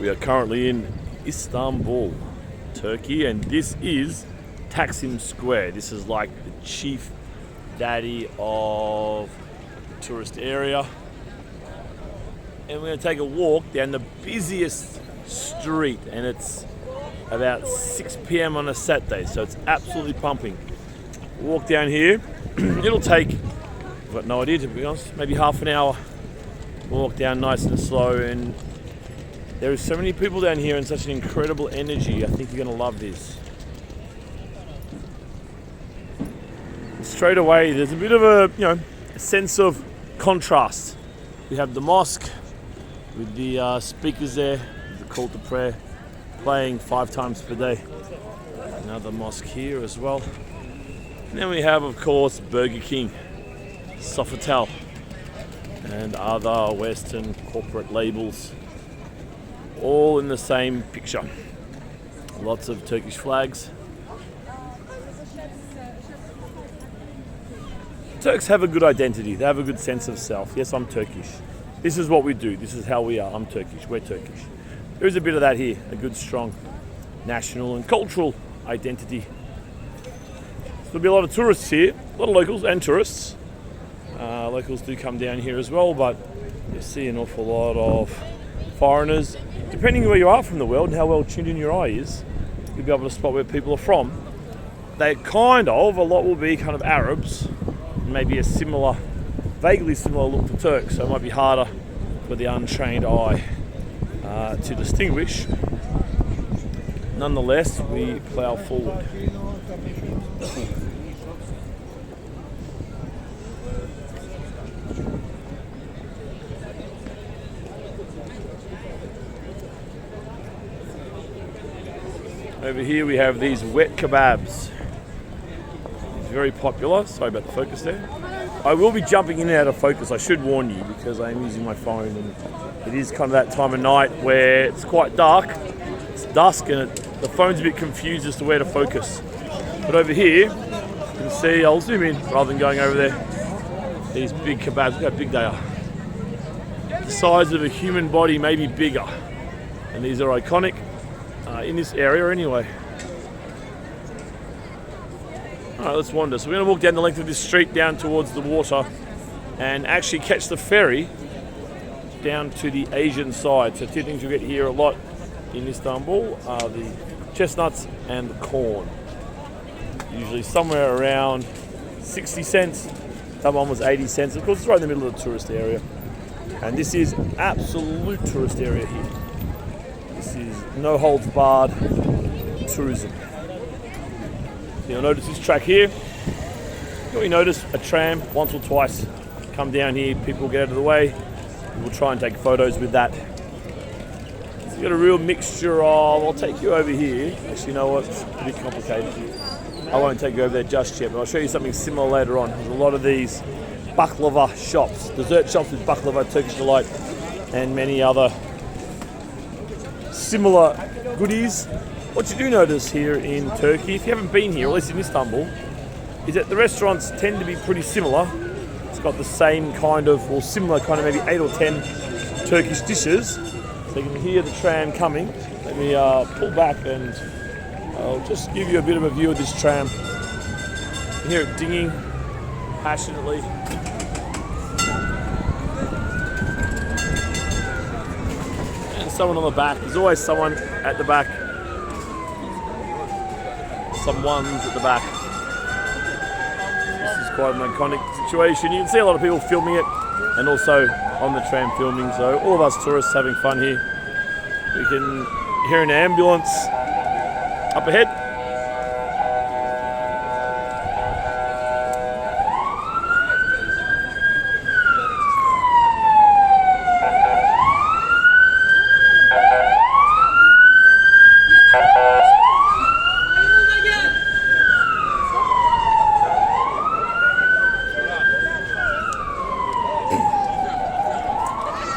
We are currently in Istanbul, Turkey, and this is Taksim Square. This is like the chief daddy of the tourist area. And we're going to take a walk down the busiest street, and it's about 6 p.m. on a Saturday, so it's absolutely pumping. Walk down here. It'll take, I've got no idea to be honest, maybe half an hour. Walk down nice and slow, and there are so many people down here and such an incredible energy. I think you're going to love this. Straight away, there's a bit of a sense of contrast. We have the mosque with the speakers there, the call to prayer, playing 5 times per day. Another mosque here as well. And then we have, of course, Burger King, Sofitel, and other Western corporate labels, all in the same picture. Lots of Turkish flags. Turks have a good identity. They have a good sense of self. Yes, I'm Turkish. This is what we do. This is how we are. I'm Turkish. We're Turkish. There is a bit of that here. A good, strong national and cultural identity. There'll be a lot of tourists here. A lot of locals and tourists. Locals do come down here as well, but you see an awful lot of foreigners. Depending where you are from the world and how well tuned in your eye is, you'll be able to spot where people are from. They a lot will be kind of Arabs, maybe a similar, vaguely similar look to Turks, so it might be harder for the untrained eye to distinguish. Nonetheless, we plough forward. Over here we have these wet kebabs. It's very popular. Sorry about the focus there. I will be jumping in and out of focus, I should warn you, because I am using my phone and it is kind of that time of night where it's quite dark. It's dusk and the phone's a bit confused as to where to focus. But over here, you can see, I'll zoom in rather than going over there. These big kebabs, look how big they are. The size of a human body, maybe bigger. And these are iconic. In this area anyway. Alright, let's wander. So we're going to walk down the length of this street down towards the water and actually catch the ferry down to the Asian side. So 2 things you get here a lot in Istanbul are the chestnuts and the corn. Usually somewhere around 60 cents. That one was 80 cents. Of course, it's right in the middle of the tourist area. And this is absolute tourist area here. This is no holds barred tourism. You'll notice this track here. You'll notice a tram once or twice come down here. People get out of the way. We'll try and take photos with that. So you've got a real mixture of. I'll take you over here. Actually, you know what? It's a bit complicated. I won't take you over there just yet, but I'll show you something similar later on. There's a lot of these baklava shops, dessert shops with baklava, Turkish delight, and many other similar goodies. What you do notice here in Turkey, if you haven't been here, or at least in Istanbul, is that the restaurants tend to be pretty similar. It's got the same kind of, or similar kind of maybe 8 or 10 Turkish dishes. So you can hear the tram coming. Let me pull back and I'll just give you a bit of a view of this tram. You can hear it dinging passionately. Someone on the back. There's always someone at the back. Someone's at the back. This is quite an iconic situation. You can see a lot of people filming it and also on the tram filming. So all of us tourists having fun here. We can hear an ambulance up ahead.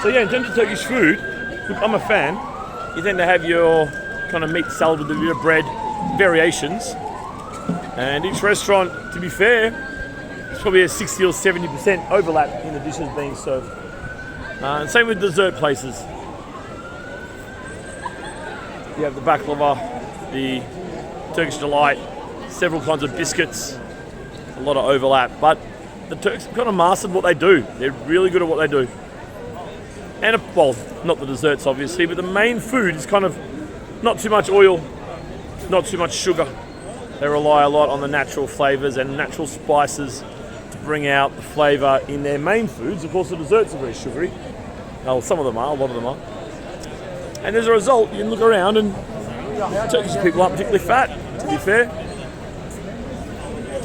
So yeah, in terms of Turkish food, look, I'm a fan. You tend to have your kind of meat salad with a bit of bread, variations. And each restaurant, to be fair, it's probably a 60 or 70% overlap in the dishes being served. And same with dessert places. You have the baklava, the Turkish delight, several kinds of biscuits, a lot of overlap. But the Turks have kind of mastered what they do. They're really good at what they do. And, well, not the desserts obviously, but the main food is kind of not too much oil, not too much sugar. They rely a lot on the natural flavours and natural spices to bring out the flavour in their main foods. Of course, the desserts are very sugary. Well, some of them are, a lot of them are. And as a result, you can look around and Turkish people aren't particularly fat, to be fair.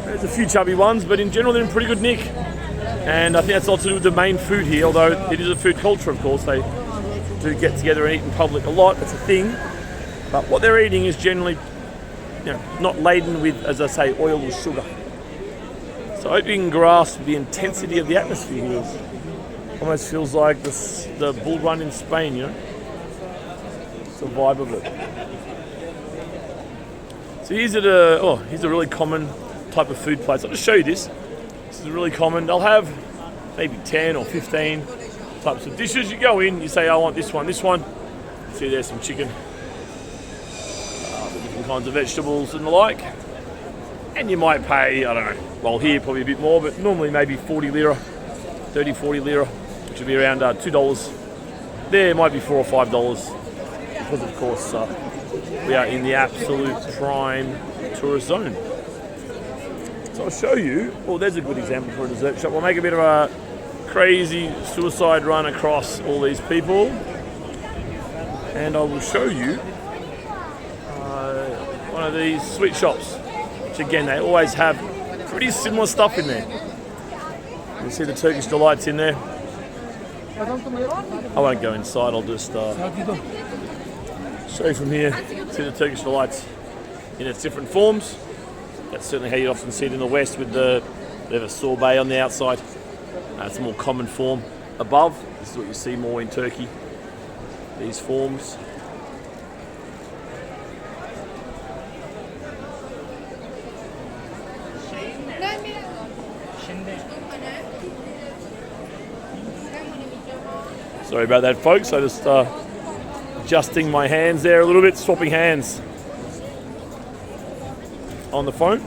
There's a few chubby ones, but in general they're in pretty good nick. And I think that's also to do with the main food here, although it is a food culture, of course. They do get together and eat in public a lot, it's a thing. But what they're eating is generally, not laden with, as I say, oil or sugar. So I hope you can grasp the intensity of the atmosphere here. Almost feels like the bull run in Spain, It's the vibe of it. So here's a really common type of food place. I'll just show you this. This is really common. They'll have maybe 10 or 15 types of dishes. You go in, you say, I want this one. See, there's some chicken. Different kinds of vegetables and the like. And you might pay, I don't know, well here probably a bit more, but normally maybe 40 lira, 30, 40 lira, which would be around $2. There might be $4 or $5 because of course we are in the absolute prime tourist zone. So I'll show you, well there's a good example for a dessert shop. We'll make a bit of a crazy suicide run across all these people and I will show you one of these sweet shops, which again they always have pretty similar stuff in there. You see the Turkish delights in there. I won't go inside, I'll just show you from here. See the Turkish delights in its different forms. That's certainly how you often see it in the West with they have a sorbet on the outside. It's a more common form above. This is what you see more in Turkey, these forms. Sorry about that, folks. I just adjusting my hands there a little bit, swapping hands on the phone.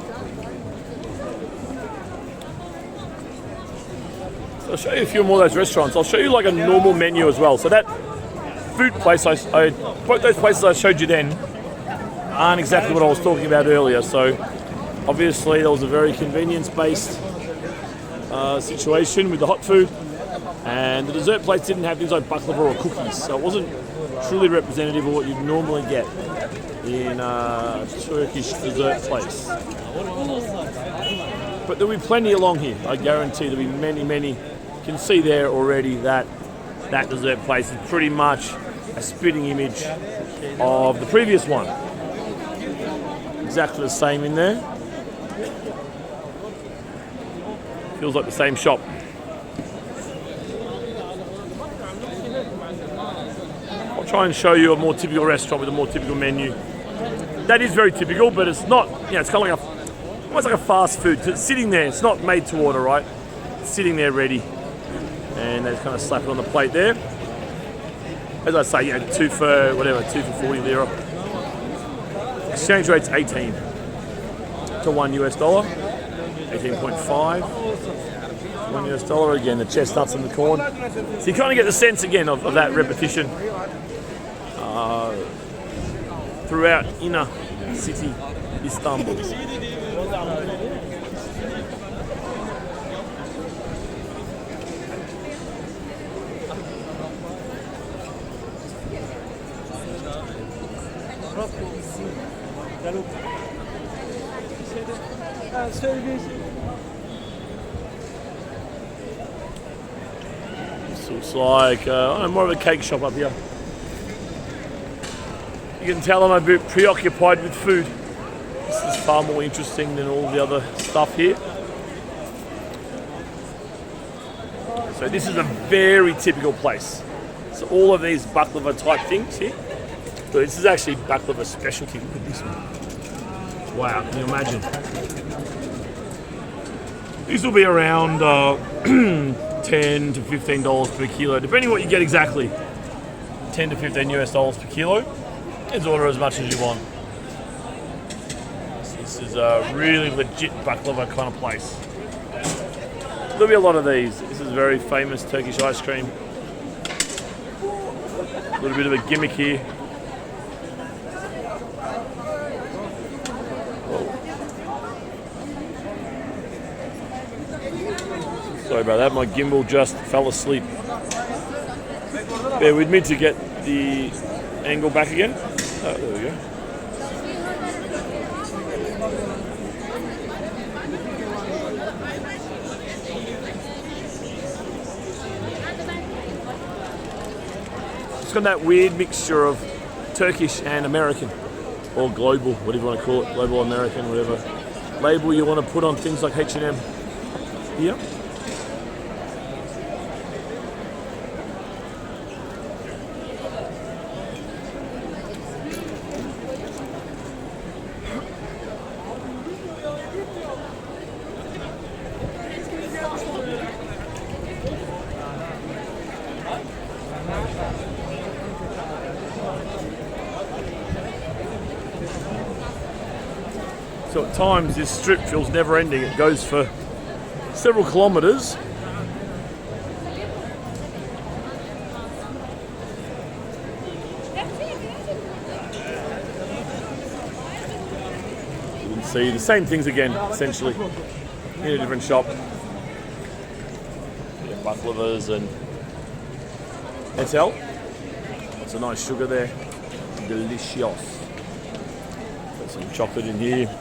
So I'll show you a few more of those restaurants. I'll show you like a normal menu as well. So that food place, both those places I showed you then aren't exactly what I was talking about earlier. So obviously there was a very convenience-based situation with the hot food. And the dessert place didn't have things like baklava or cookies, so it wasn't truly representative of what you'd normally get in a Turkish dessert place. But there'll be plenty along here. I guarantee there'll be many, many. You can see there already that that dessert place is pretty much a spitting image of the previous one. Exactly the same in there. Feels like the same shop. Try and show you a more typical restaurant with a more typical menu. That is very typical, but it's not, it's kind of like almost like a fast food. It's sitting there, it's not made to order, right? It's sitting there ready. And they just kind of slap it on the plate there. As I say, 2 for 40 lira. Exchange rate's 18 to $1 US, 18.5. $1 US. Again, the chestnuts and the corn. So you kind of get the sense again of that repetition throughout inner city Istanbul. This looks like more of a cake shop up here. You can tell I'm a bit preoccupied with food. This is far more interesting than all the other stuff here. So this is a very typical place. So all of these baklava type things here. So this is actually baklava specialty. Look at this one. Wow, can you imagine? These will be around $10 to $15 per kilo, depending on what you get exactly. $10 to $15 US per kilo. Just order as much as you want. This is a really legit baklava kind of place. There'll be a lot of these. This is very famous Turkish ice cream. A little bit of a gimmick here. Sorry about that, my gimbal just fell asleep. Bear with me to get the angle back again. Oh, there we go. It's got that weird mixture of Turkish and American, or global, whatever you want to call it, global American, whatever label you want to put on things like H&M. Here. So at times this strip feels never ending. It goes for several kilometres. You can see the same things again, essentially, in a different shop. Yeah, baklavas and etel. That's a nice sugar there. Delicious. Got some chocolate in here.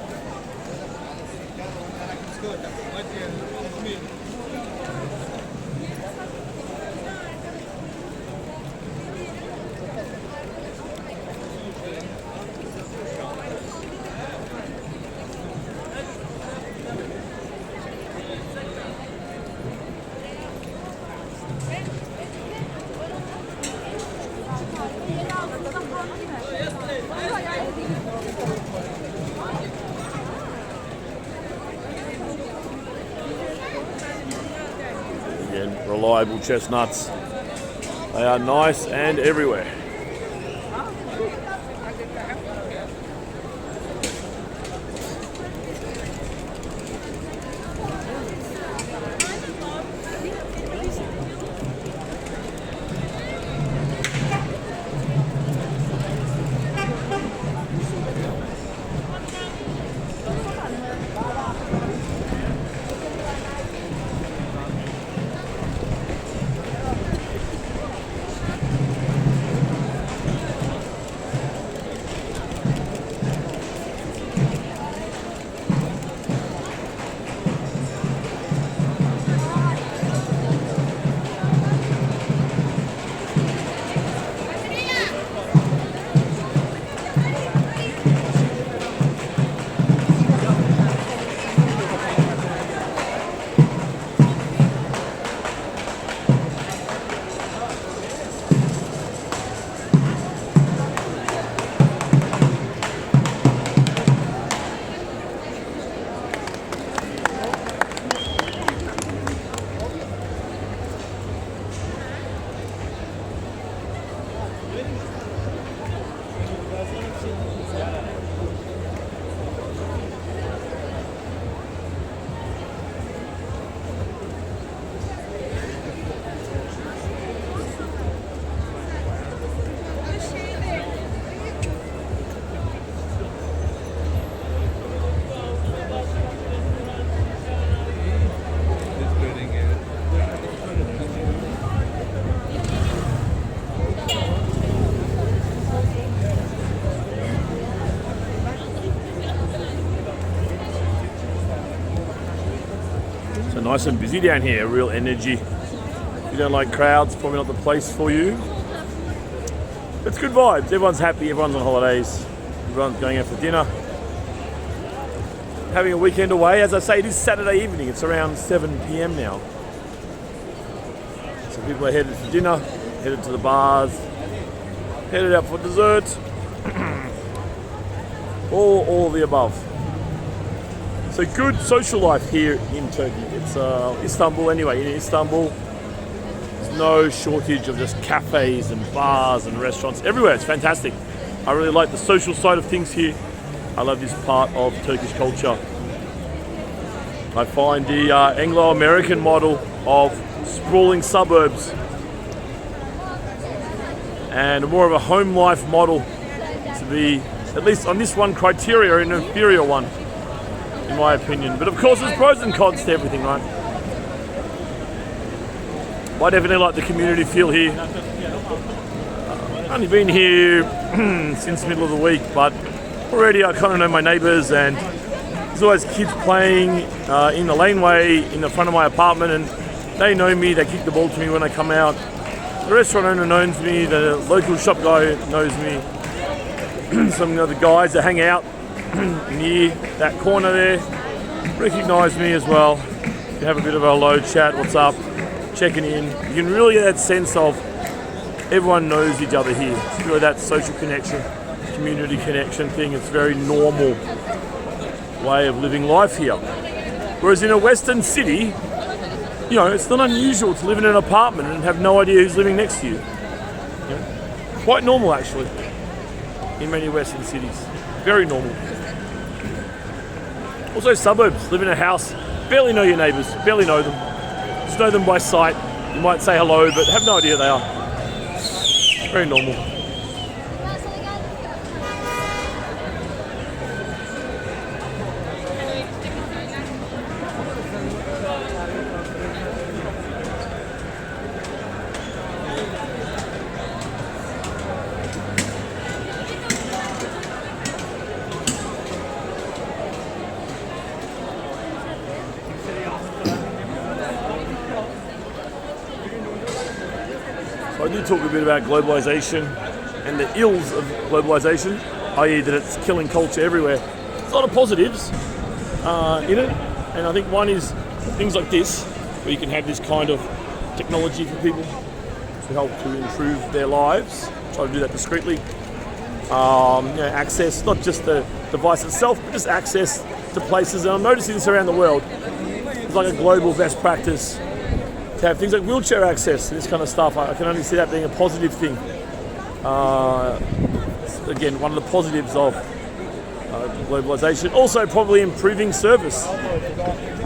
Again, reliable chestnuts. They are nice and everywhere. So nice and busy down here, real energy. If you don't like crowds, probably not the place for you. It's good vibes, everyone's happy, everyone's on holidays, everyone's going out for dinner. Having a weekend away, as I say, it is Saturday evening, it's around 7 p.m. now. So people are headed for dinner, headed to the bars, headed out for dessert, all of the above. So good social life here in Turkey. It's Istanbul anyway. In Istanbul, there's no shortage of just cafes and bars and restaurants everywhere. It's fantastic. I really like the social side of things here. I love this part of Turkish culture. I find the Anglo-American model of sprawling suburbs and more of a home life model to be, at least on this one criteria, an inferior one, in my opinion. But of course, there's pros and cons to everything, right? I definitely like the community feel here. I've only been here since the middle of the week, but already I kind of know my neighbours, and there's always kids playing in the laneway in the front of my apartment, and they know me, they kick the ball to me when I come out. The restaurant owner knows me, the local shop guy knows me. Some of the guys that hang out near that corner there recognise me as well. You have a bit of a low chat, what's up, checking in. You can really get that sense of everyone knows each other here. It's really that social connection, community connection thing. It's a very normal way of living life here. Whereas in a Western city, you know, it's not unusual to live in an apartment and have no idea who's living next to you. Quite normal, actually, in many Western cities. Very normal. Also, suburbs. Live in a house, barely know your neighbours, barely know them. Just know them by sight. You might say hello, but have no idea who they are. Very normal. I do talk a bit about globalisation and the ills of globalisation, i.e. that it's killing culture everywhere. There's a lot of positives in it, and I think one is things like this, where you can have this kind of technology for people to help to improve their lives. Try to do that discreetly. Access, not just the device itself, but just access to places. And I'm noticing this around the world. It's like a global best practice to have things like wheelchair access and this kind of stuff. I can only see that being a positive thing. Again, one of the positives of globalization. Also, probably improving service.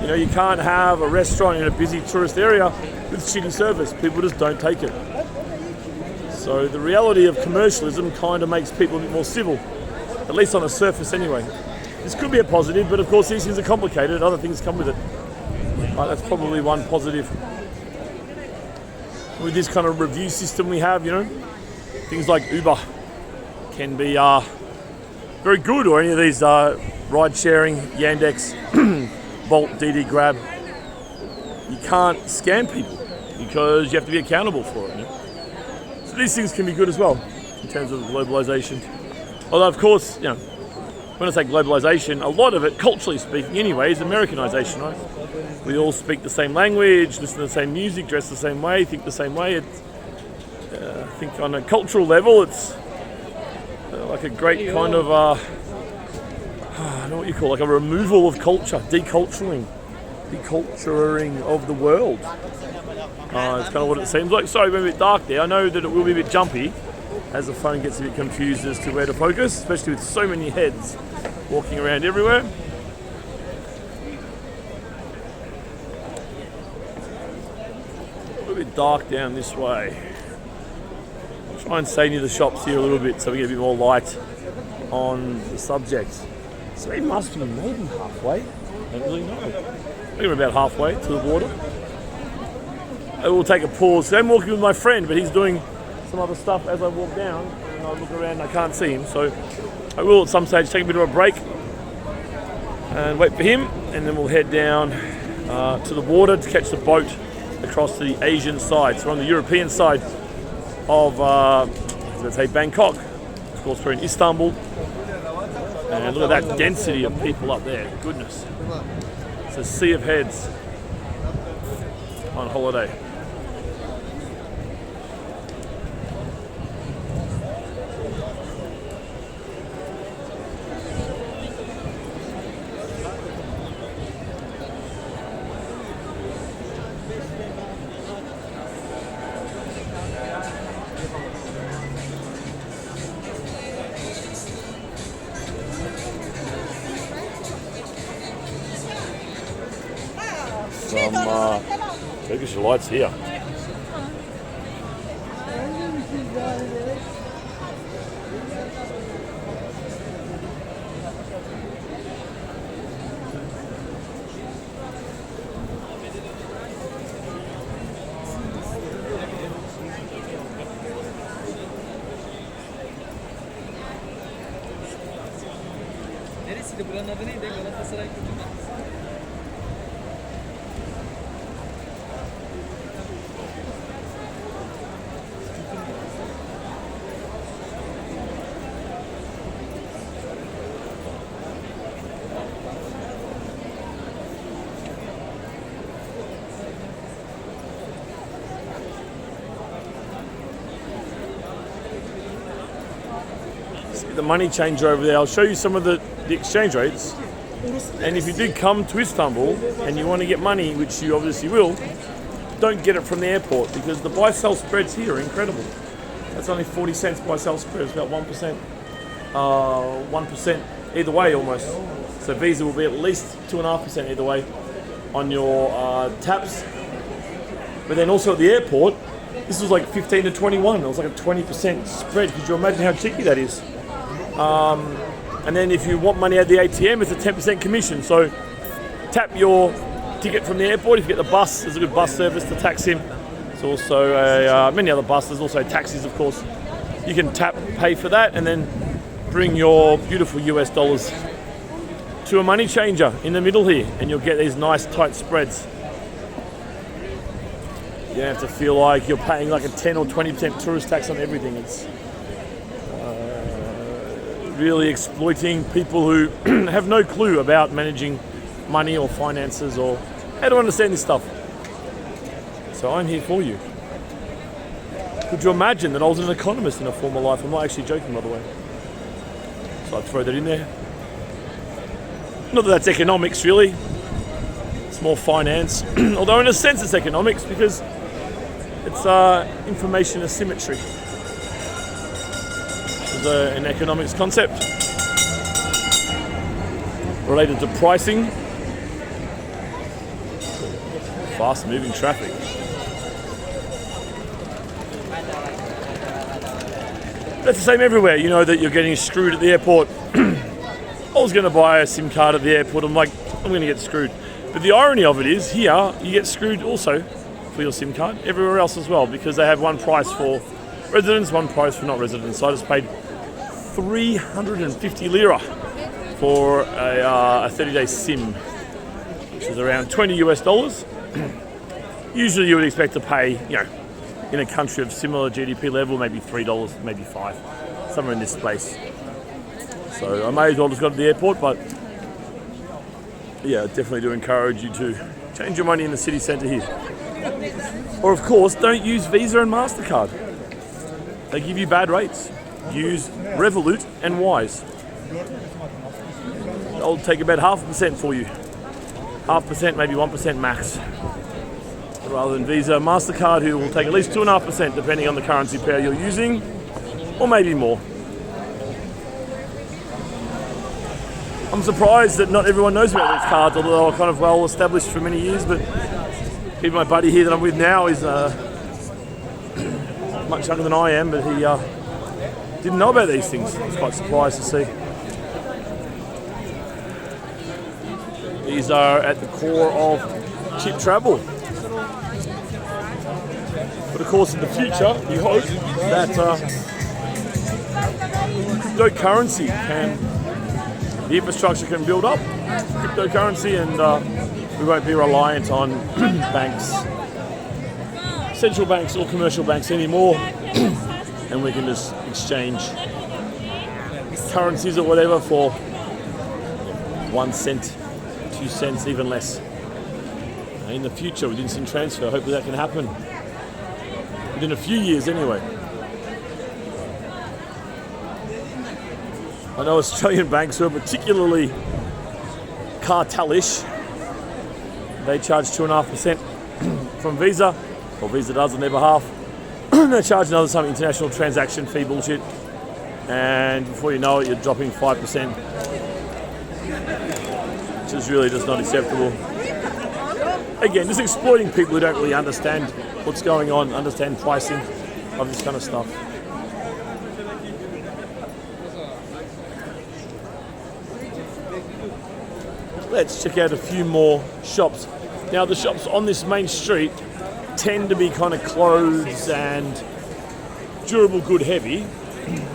You know, you can't have a restaurant in a busy tourist area with shitty service. People just don't take it. So the reality of commercialism kind of makes people a bit more civil, at least on the surface anyway. This could be a positive, but of course these things are complicated. Other things come with it. Right, that's probably one positive. With this kind of review system we have, you know, things like Uber can be very good, or any of these ride sharing, Yandex, Bolt, DD, Grab. You can't scam people because you have to be accountable for it. You know? So these things can be good as well in terms of globalization. Although, of course, you know, when I say globalization, a lot of it, culturally speaking anyway, is Americanization, right? We all speak the same language, listen to the same music, dress the same way, think the same way. It's, I think on a cultural level, it's like a great kind of, I don't know what you call it, like a removal of culture, deculturing of the world. It's kind of what it seems like. Sorry, we're a bit dark there. I know that it will be a bit jumpy as the phone gets a bit confused as to where to focus, especially with so many heads walking around everywhere. A bit dark down this way. I'll try and stay near the shops here a little bit so we get a bit more light on the subject. So it must be maybe halfway. I don't really know. I think we're about halfway to the water. I will take a pause. So I'm walking with my friend, but he's doing some other stuff as I walk down, and I look around and I can't see him. So I will at some stage take a bit of a break and wait for him, and then we'll head down to the water to catch the boat across to the Asian side. So we're on the European side of, let's say, Bangkok. Of course, we're in Istanbul. And look at that density of people up there. Goodness. It's a sea of heads on holiday. some Turkish lights here. Neresiydi? Buranın adı neydi? Galatasaray Kültür Merkezi. The money changer over there. I'll show you some of the exchange rates. And if you do come to Istanbul and you want to get money, which you obviously will, don't get it from the airport because the buy-sell spreads here are incredible. That's only 40 cents buy-sell spread. It's about 1%. 1% either way almost. So Visa will be at least 2.5% either way on your taps. But then also at the airport, this was like 15 to 21. It was like a 20% spread. Could you imagine how cheeky that is? And then if you want money at the ATM, it's a 10% commission. So tap your ticket from the airport. If you get the bus, there's a good bus service to Taksim. There's also many other buses, also taxis, of course. You can tap, pay for that, and then bring your beautiful US dollars to a money changer in the middle here, and you'll get these nice tight spreads. You don't have to feel like you're paying like a 10 or 20% tourist tax on everything. It's really exploiting people who have no clue about managing money or finances or how to understand this stuff. So I'm here for you. Could you imagine that I was an economist in a former life? I'm not actually joking, by the way. So I'd throw that in there. Not that that's economics, really. It's more finance. Although in a sense it's economics because it's information asymmetry. An economics concept related to pricing, fast moving traffic. That's the same everywhere. You know that you're getting screwed at the airport. I was going to buy a SIM card at the airport. I'm like, I'm going to get screwed. But the irony of it is here you get screwed also for your SIM card everywhere else as well because they have one price for residents, one price for not residents. So I just paid 350 lira for a 30-day SIM, which is around 20 US dollars. Usually you would expect to pay, you know, in a country of similar GDP level, maybe $3, maybe $5, somewhere in this place. So I may as well just go to the airport, but yeah, definitely do encourage you to change your money in the city centre here. Or of course, don't use Visa and MasterCard. They give you bad rates. Use Revolut and Wise. They'll take about 0.5% for you. 0.5%, maybe 1% max. Rather than Visa, MasterCard, who will take at least 2.5% depending on the currency pair you're using, or maybe more. I'm surprised that not everyone knows about these cards, although they're kind of well established for many years, but even my buddy here that I'm with now is much younger than I am, but he didn't know about these things. I was quite surprised to see. These are at the core of cheap travel. But of course in the future, you hope that cryptocurrency the infrastructure can build up cryptocurrency and we won't be reliant on banks, central banks or commercial banks anymore. And we can just exchange currencies or whatever for 1 cent, 2 cents, even less. In the future with instant transfer, hopefully that can happen. Within a few years anyway. I know Australian banks who are particularly cartelish. They charge 2.5% from Visa, or Visa does on their behalf. They charge another some international transaction fee bullshit, and before you know it, you're dropping 5%, which is really just not acceptable. again, just exploiting people who don't really understand what's going on, understand pricing of this kind of stuff. Let's check out a few more shops. Now, the shops on this main street tend to be kind of clothes and durable good heavy,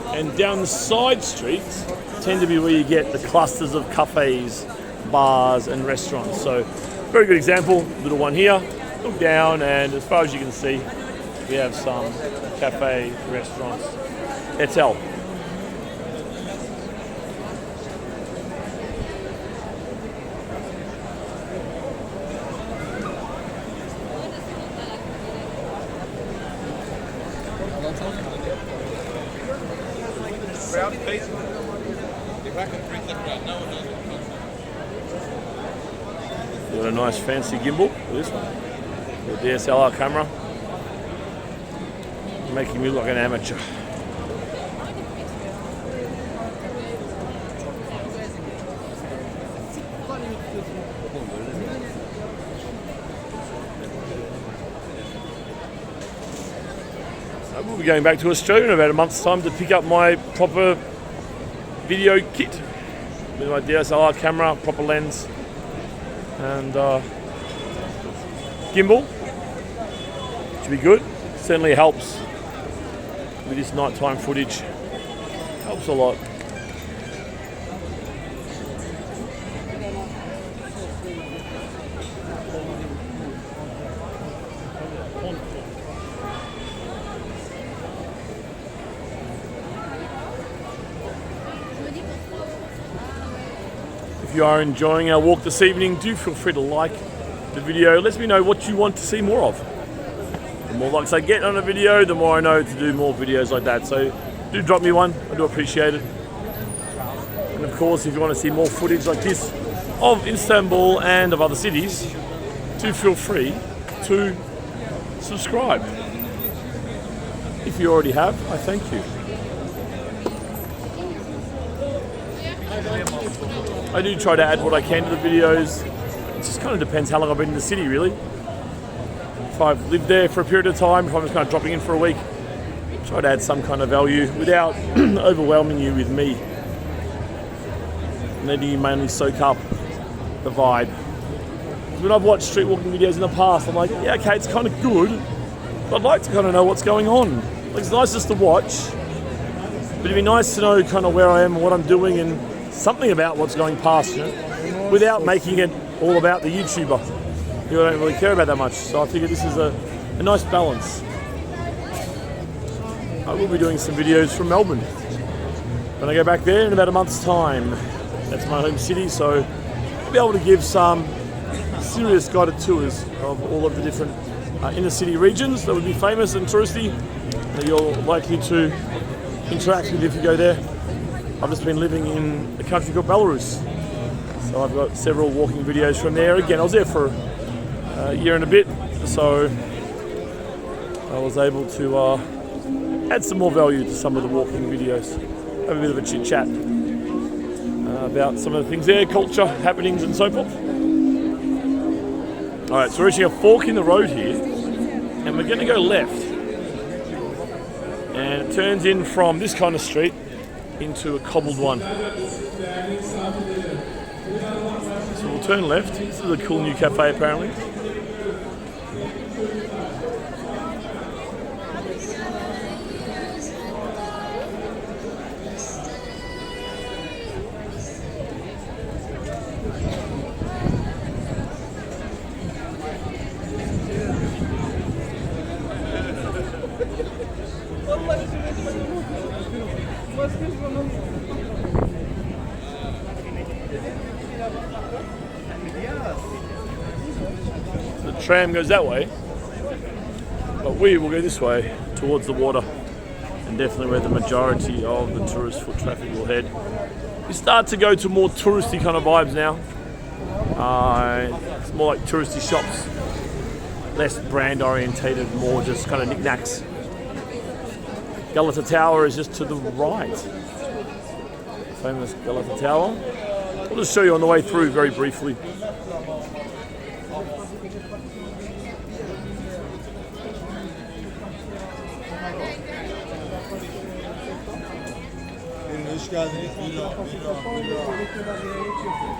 and down the side streets tend to be where you get the clusters of cafes, bars and restaurants. So very good example, little one here. Look down, and as far as you can see, we have some cafe, restaurants, etc. Got a nice fancy gimbal for this one. The DSLR camera. Making me look like an amateur. I will be going back to Australia in about a month's time to pick up my proper video kit with my DSLR camera, proper lens and gimbal. Should be good. Certainly helps with this nighttime footage. Helps a lot. If you are enjoying our walk this evening, do feel free to like the video. Let me know what you want to see more of. The more likes I get on a video, the more I know to do more videos like that. So do drop me one, I do appreciate it. And of course, if you want to see more footage like this of Istanbul and of other cities, do feel free to subscribe. If you already have, I thank you. I do try to add what I can to the videos. It just kind of depends how long I've been in the city, really. If I've lived there for a period of time, if I'm just kind of dropping in for a week, try to add some kind of value without overwhelming you with me. Letting you mainly soak up the vibe. When I've watched street walking videos in the past, I'm like, yeah, okay, it's kind of good, but I'd like to kind of know what's going on. Like, it's nice just to watch, but it'd be nice to know kind of where I am and what I'm doing and something about what's going past, you know, without making it all about the YouTuber, who I don't really care about that much. So I figure this is a nice balance. I will be doing some videos from Melbourne when I go back there in about a month's time. That's my home city, so I'll be able to give some serious guided tours of all of the different inner city regions that would be famous and touristy that you're likely to interact with if you go there. I've just been living in a country called Belarus, so I've got several walking videos from there. Again, I was there for a year and a bit, so I was able to add some more value to some of the walking videos. Have a bit of a chit chat about some of the things there, culture, happenings and so forth. Alright, so we're reaching a fork in the road here, and we're going to go left. And it turns in from this kind of street into a cobbled one. So we'll turn left. This is a cool new cafe apparently. The tram goes that way, but we will go this way towards the water, and definitely where the majority of the tourist foot traffic will head. We start to go to more touristy kind of vibes now. It's more like touristy shops, less brand orientated, more just kind of knickknacks. Galata Tower is just to the right. Famous Galata Tower. I'll just show you on the way through very briefly. Hoş geldiniz.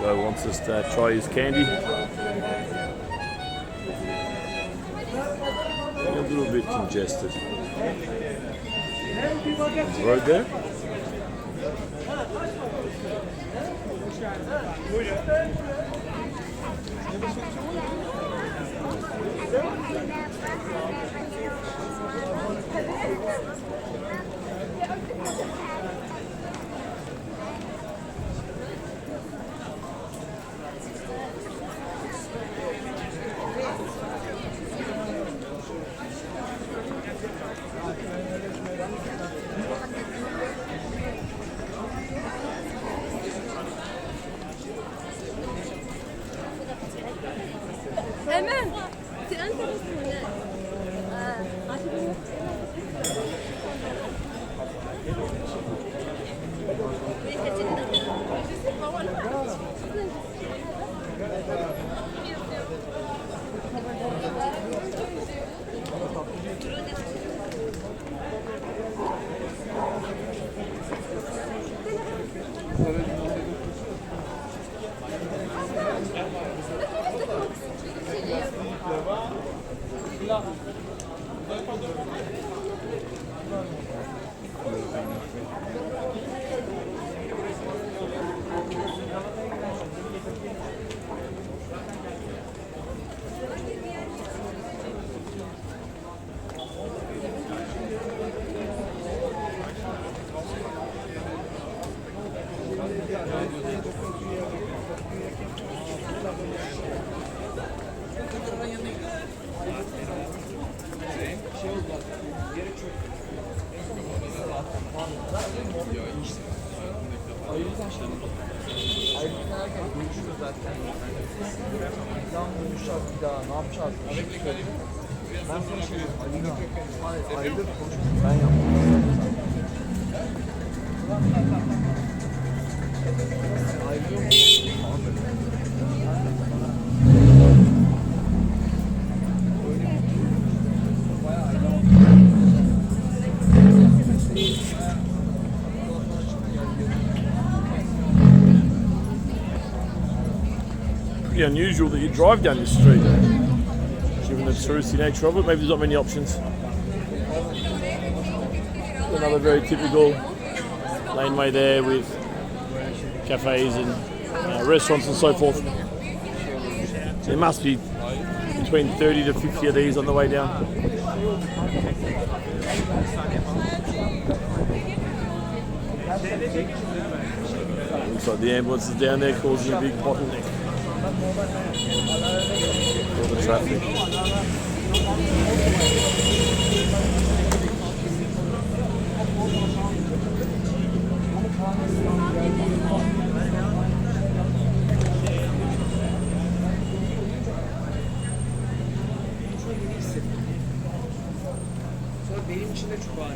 Guy wants us to try his candy. A little bit congested. Road there? Hemen. Tren tarafı ne? Görüşürüz zaten. Plan konuşacağız bir daha. Ne yapacağız? Ben sana şey diyeyim. Aylık konuşuruz. Ben yaptım. Ayrılıyor musun? Pretty unusual that you drive down this street, given the touristy nature of it. Maybe there's not many options. Another very typical laneway there with cafes and restaurants and so forth. There must be between 30 to 50 of these on the way down. Looks like the ambulance is down there causing a big bottleneck for the traffic. Sonra benim için de çok ani.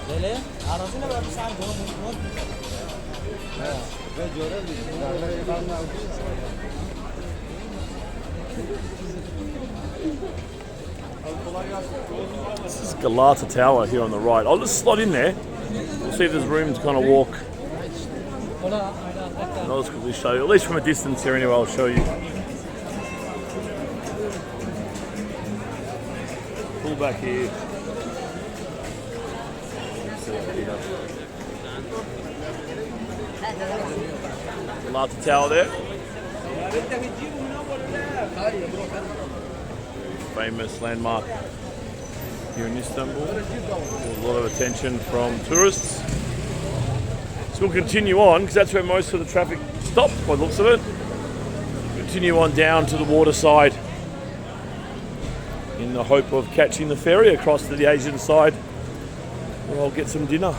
Lele, arasına ben bir saniye bunu unutma. Ve This is Galata Tower here on the right. I'll just slot in there. We'll see if there's room to kind of walk. And I'll just quickly show you, at least from a distance here anyway, I'll show you. Pull back here. Galata Tower there. Famous landmark here in Istanbul. A lot of attention from tourists. So we'll continue on because that's where most of the traffic stops by the looks of it. continue on down to the waterside in the hope of catching the ferry across to the Asian side, where I'll get some dinner.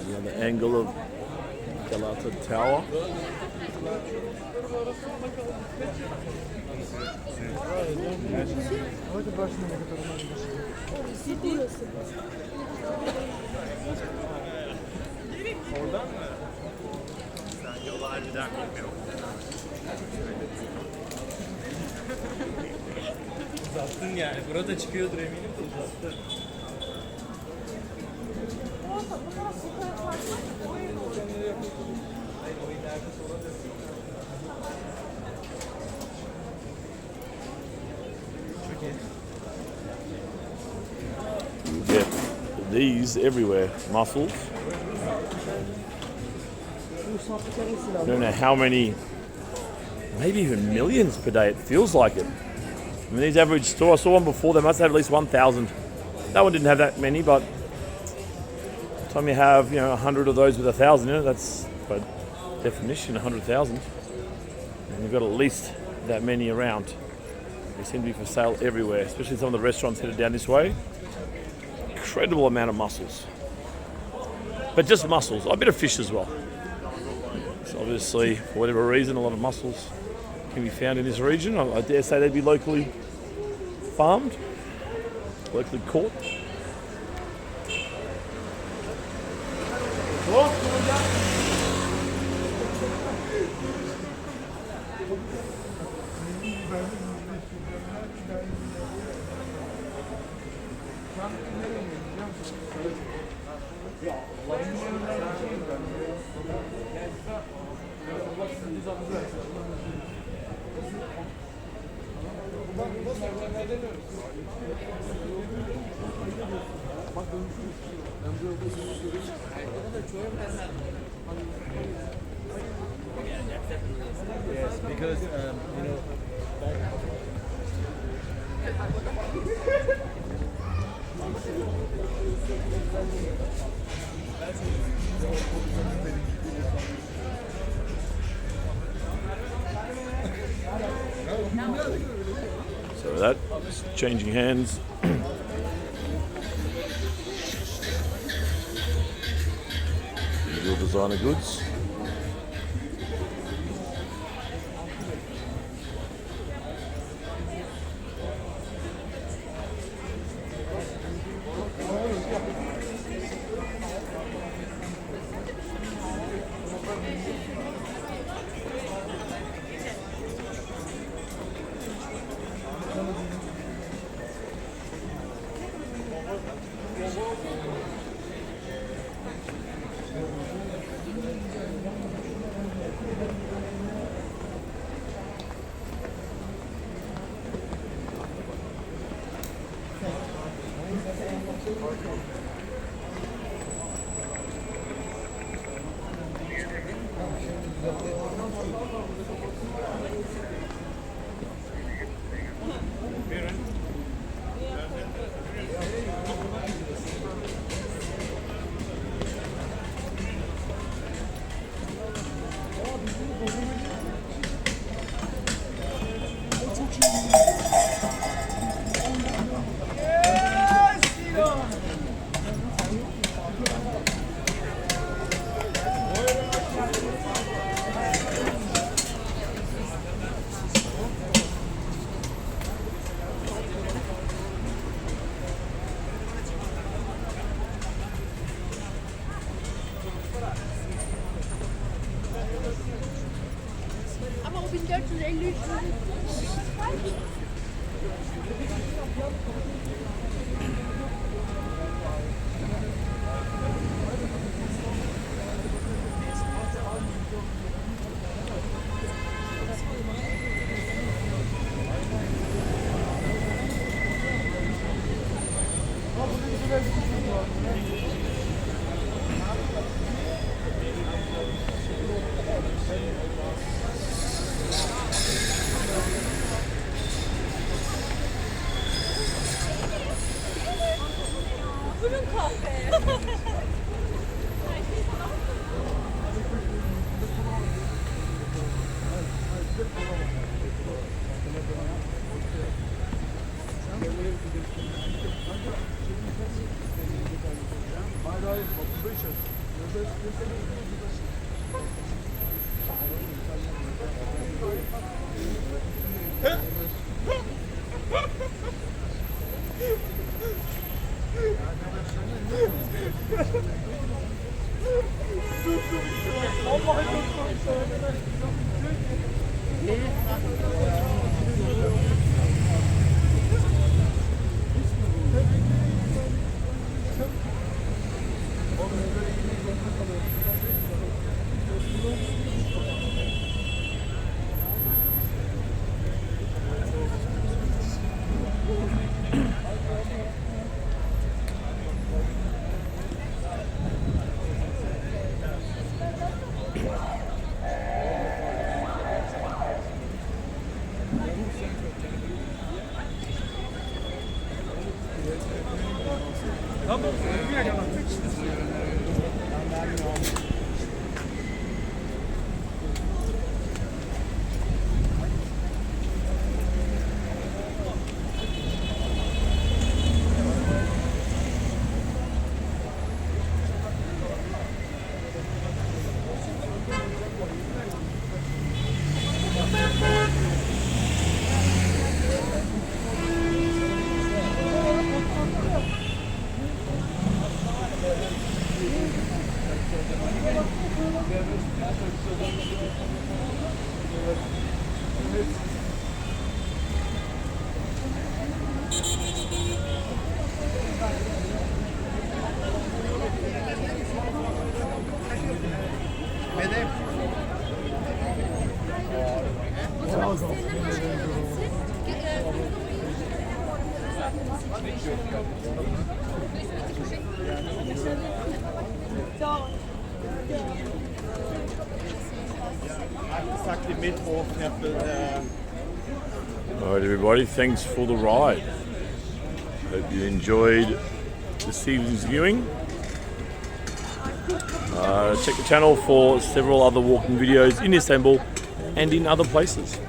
Another angle of Galata Tower. Uzattın yani. Burada çıkıyordur eminim de uzattın. You get these everywhere, mussels. I don't know how many, maybe even millions per day. It feels like it. I mean, these average store, I saw one before, they must have at least 1,000. That one didn't have that many, but by the time you have, 100 of those with 1,000 in it, that's by definition 100,000. And you've got at least that many around. They seem to be for sale everywhere, especially some of the restaurants headed down this way. Incredible amount of mussels. But just mussels, a bit of fish as well. So obviously, for whatever reason, a lot of mussels can be found in this region. I dare say they'd be locally farmed, locally caught. Yes, because So that's changing hands. Usual designer goods. 53. Buyurun kahve. Alright everybody, thanks for the ride. Hope you enjoyed this evening's viewing. Check the channel for several other walking videos in Istanbul and in other places.